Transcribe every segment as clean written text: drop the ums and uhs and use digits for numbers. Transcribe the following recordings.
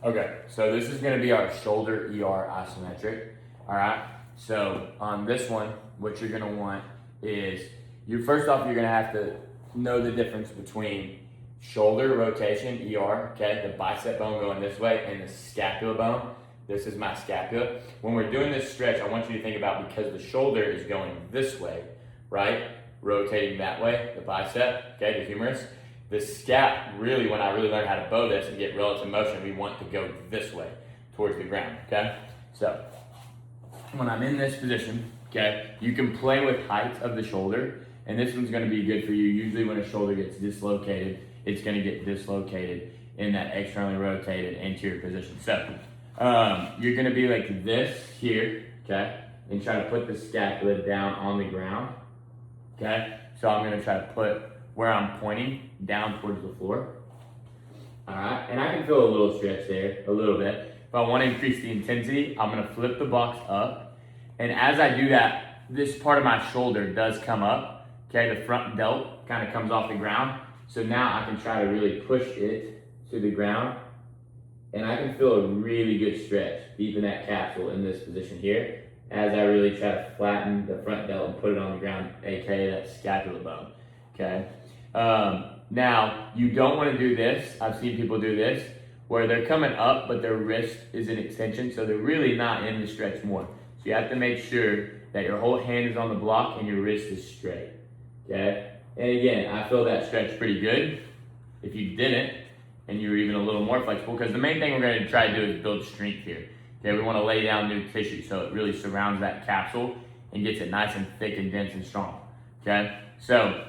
Okay, so this is gonna be our shoulder ER isometric, all right? So on this one, what you're gonna want is, first off, you're gonna have to know the difference between shoulder rotation, ER, okay? The bicep bone going this way and the scapula bone. This is my scapula. When we're doing this stretch, I want you to think about, because the shoulder is going this way, right? Rotating that way, the bicep, okay, the humerus. The scap, really, when I really learned how to bow this and get relative motion, we want to go this way, towards the ground, okay? So, when I'm in this position, okay, you can play with height of the shoulder, and this one's gonna be good for you. Usually when a shoulder gets dislocated, it's gonna get dislocated in that externally rotated anterior position. So, you're gonna be like this here, okay, and try to put the scapula down on the ground, okay? So I'm gonna try to put where I'm pointing down towards the floor. All right, and I can feel a little stretch there, a little bit. If I want to increase the intensity, I'm gonna flip the box up. And as I do that, this part of my shoulder does come up, okay? The front delt kind of comes off the ground. So now I can try to really push it to the ground. And I can feel a really good stretch deep in that capsule in this position here, as I really try to flatten the front delt and put it on the ground, aka that scapula bone, okay? Now, you don't want to do this. I've seen people do this, where they're coming up, but their wrist is an extension, so they're really not in the stretch more. So you have to make sure that your whole hand is on the block and your wrist is straight, okay? And again, I feel that stretch pretty good. If you didn't, and you're even a little more flexible, because the main thing we're going to try to do is build strength here. Okay, we want to lay down new tissue so it really surrounds that capsule and gets it nice and thick and dense and strong. Okay, so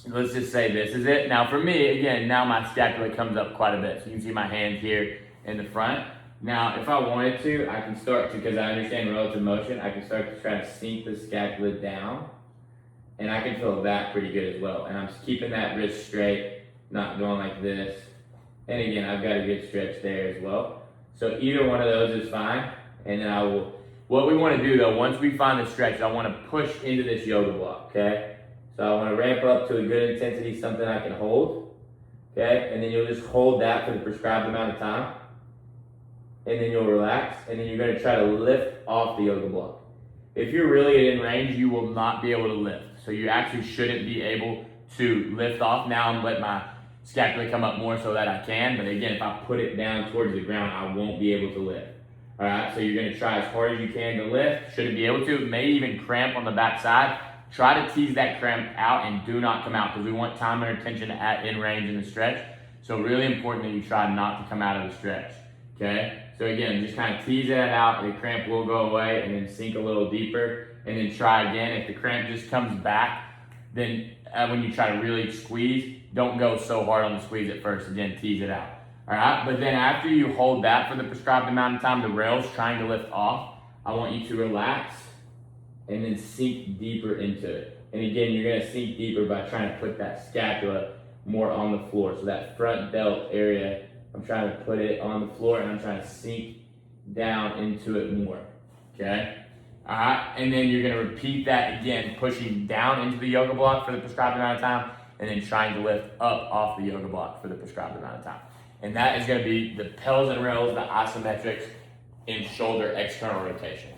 let's just say this is it. Now for me, again, now my scapula comes up quite a bit. So you can see my hand here in the front. Now, if I wanted to, I can start to, because I understand relative motion, I can start to try to sink the scapula down, and I can feel that pretty good as well. And I'm just keeping that wrist straight, not going like this. And again, I've got a good stretch there as well. So either one of those is fine. And then what we want to do though, once we find the stretch, I want to push into this yoga block, okay? So I want to ramp up to a good intensity, something I can hold, okay? And then you'll just hold that for the prescribed amount of time. And then you'll relax, and then you're going to try to lift off the yoga block. If you're really in range, you will not be able to lift. So you actually shouldn't be able to lift off. Now I'm letting my scapula come up more so that I can, but again, if I put it down towards the ground, I won't be able to lift. All right, so you're gonna try as hard as you can to lift. Shouldn't be able to, may even cramp on the back side. Try to tease that cramp out and do not come out, because we want time and attention in range in the stretch. So really important that you try not to come out of the stretch, okay? So again, just kind of tease that out, the cramp will go away, and then sink a little deeper, and then try again. If the cramp just comes back, then when you try to really squeeze, don't go so hard on the squeeze at first. Again, tease it out. All right, but then after you hold that for the prescribed amount of time, the rail's trying to lift off, I want you to relax and then sink deeper into it. And again, you're gonna sink deeper by trying to put that scapula more on the floor. So that front delt area, I'm trying to put it on the floor, and I'm trying to sink down into it more, okay? All right, and then you're gonna repeat that again, pushing down into the yoga block for the prescribed amount of time, and then trying to lift up off the yoga block for the prescribed amount of time. And that is gonna be the Pails and rails, the isometrics in shoulder external rotation.